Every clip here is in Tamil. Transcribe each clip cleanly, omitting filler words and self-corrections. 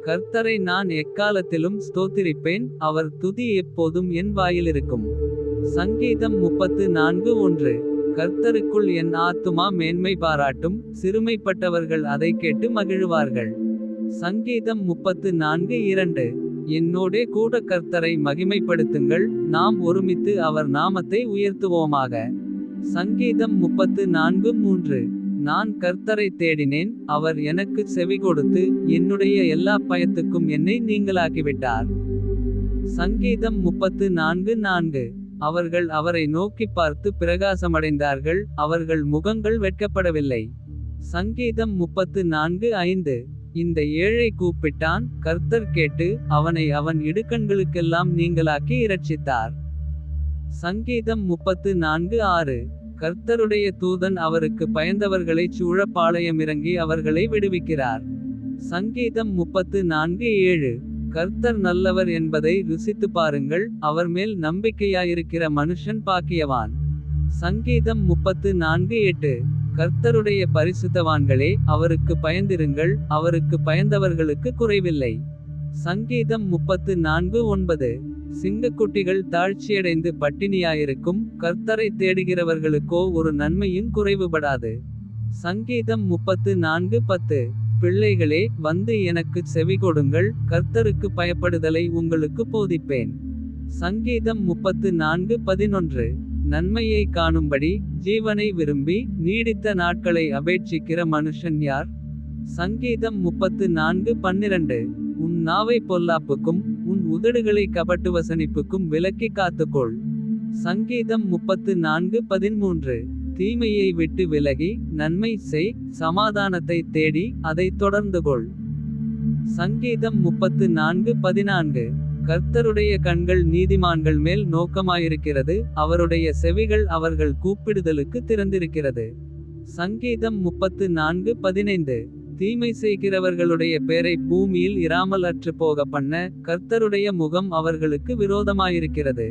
கர்த்தரை நான் எக்காலத்திலும் ஸ்தோத்திரிப்பேன். அவர் துதி எப்போதும் என் வாயிலிருக்கும். சங்கீதம் 34:1. கர்த்தருக்குள் என் ஆத்துமா மேன்மை பாராட்டும். சிறுமைப்பட்டவர்கள் அதை கேட்டு மகிழுவார்கள். சங்கீதம் 34:2. என்னோடே கூட கர்த்தரை மகிமைப்படுத்துங்கள். நாம் ஒருமித்து அவர் நாமத்தை உயர்த்துவோமாக. சங்கீதம் 34:3. நான் கர்த்தரை தேடினேன். அவர் எனக்கு செவிகொடுத்து என்னுடைய எல்லா பயத்துக்கும் என்னை நீங்களாக்கிவிட்டார். சங்கீதம் 34:4. அவர்கள் அவரை நோக்கிப் பார்த்து பிரகாசமடைந்தார்கள். அவர்கள் முகங்கள் வெட்கப்படவில்லை. சங்கீதம் 34:5. இந்த ஏழை கூப்பிட்டான். கர்த்தர் கேட்டு அவனை அவன் இடுக்கண்களுக்கெல்லாம் நீங்களாக்கி இரட்சித்தார். சங்கீதம் 34:6. கர்த்தருடைய தூதன் அவருக்கு பயந்தவர்களைச் சூழ பாளையமிறங்கி அவர்களை விடுவிக்கிறார். சங்கீதம் 34:7. கர்த்தர் நல்லவர் என்பதை ருசித்துப் பாருங்கள். அவர் மேல் நம்பிக்கையாயிருக்கிற மனுஷன் பாக்கியவான். சங்கீதம் 34:8. கர்த்தருடைய பரிசுத்தவான்களே, அவருக்கு பயந்திருங்கள். அவருக்கு பயந்தவர்களுக்கு குறைவில்லை. சங்கீதம் 34:9. சிங்கக்குட்டிகள் தாழ்ச்சியடைந்து பட்டினியாயிருக்கும். கர்த்தரை தேடுகிறவர்களுக்கோ ஒரு நன்மையும் குறைவுபடாது. சங்கீதம் 34:10. பிள்ளைகளே, வந்து எனக்குச் செவிகொடுங்கள். கர்த்தருக்கு பயப்படுதலை உங்களுக்கு போதிப்பேன். சங்கீதம் 34:11. நன்மையை காணும்படி ஜீவனை விரும்பி நீடித்த நாட்களை அபேட்சிக்கிற மனுஷன் யார்? சங்கீதம் 34:12. உன் நாவை பொல்லாப்புக்கும் உன் உதடுகளை கபட்டு வசனிப்புக்கும் விலக்கி காத்துக்கொள். சங்கீதம் 34:13. தீமையை விட்டு விலகி நன்மை செய். சமாதானத்தை தேடி அதை தொடர்ந்துகொள். சங்கீதம் 34:14. கர்த்தருடைய கண்கள் நீதிமான்கள் மேல் நோக்கமாயிருக்கிறது. அவருடைய செவிகள் அவர்கள் கூப்பிடுதலுக்கு திறந்திருக்கிறது. சங்கீதம் 34:15. தீமை செய்கிறவர்களுடைய பேரை பூமியில் இராமல் அற்று போக பண்ண கர்த்தருடைய முகம் அவர்களுக்கு விரோதமாயிருக்கிறது.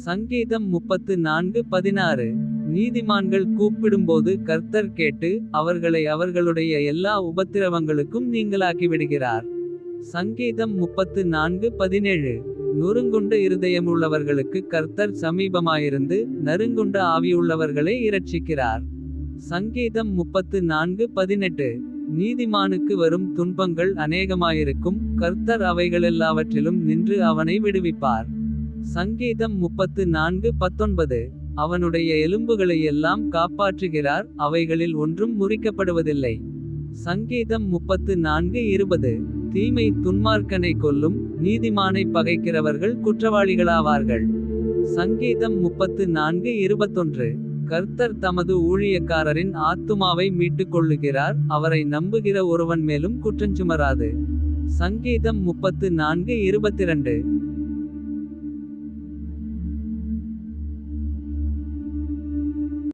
சங்கீதம் 34:16. நீதிமான்கள் கூப்பிடும்போது கர்த்தர் கேட்டு அவர்களை அவர்களுடைய எல்லா உபத்திரவங்களுக்கும் நீங்களாக்கிவிடுகிறார். சங்கீதம் 34:17. நொறுங்குண்ட இருதயமுள்ளவர்களுக்கு கர்த்தர் சமீபமாயிருந்து நறுங்குண்ட ஆவியுள்ளவர்களை இரட்சிக்கிறார். சங்கீதம் 34:18. நீதிமானுக்கு வரும் துன்பங்கள் அநேகமாயிருக்கும். கர்த்தர் அவைகளெல்லாவற்றிலும் நின்று அவனை விடுவிப்பார். சங்கீதம் 34:19. அவனுடைய எலும்புகளையெல்லாம் காப்பாற்றுகிறார். அவைகளில் ஒன்றும் முறிக்கப்படுவதில்லை. சங்கீதம் 34:20. தீமை துன்மார்க்கனை கொல்லும். நீதிமானை பகைக்கிறவர்கள் குற்றவாளிகளாவார்கள். சங்கீதம் 34:21. கர்த்தர் தமது ஊழியக்காரரின் ஆத்துமாவை மீட்டுக் கொள்ளுகிறார். அவரை நம்புகிற ஒருவன் மேலும் குற்றஞ்சுமராது. சங்கீதம் 34:22.